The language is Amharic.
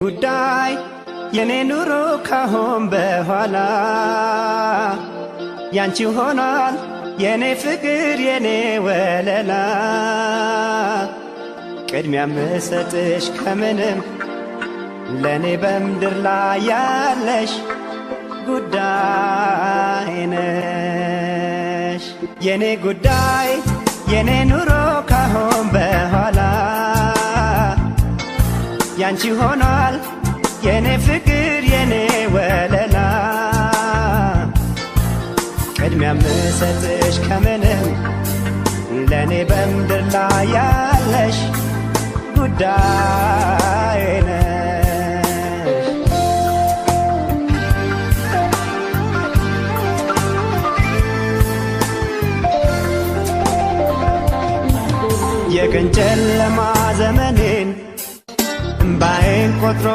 ጉዳይ የኔ ኑሮ ካሁን በኋላ ያንቺ ሆኗል የኔ ፍቅር የኔ ወለላ ቅድሚያ ምሰጥሽ ከምንም ለኔ በምድር ላይ ያለሽ ጉዳይ ነሽ የኔ ጉዳይ የኔ ኑሮ ካሁን በኋላ ያንቺ ሆኗል የኔ ፍቅር የኔ ወለላ ቅድሚያ ምሰጥሽ ከምንም ለኔ በምድር ላይ ያለሽ ጉዳይ ነሽ የቀን ጨለማ ዘመኔን እምባዬን ቆጥሮ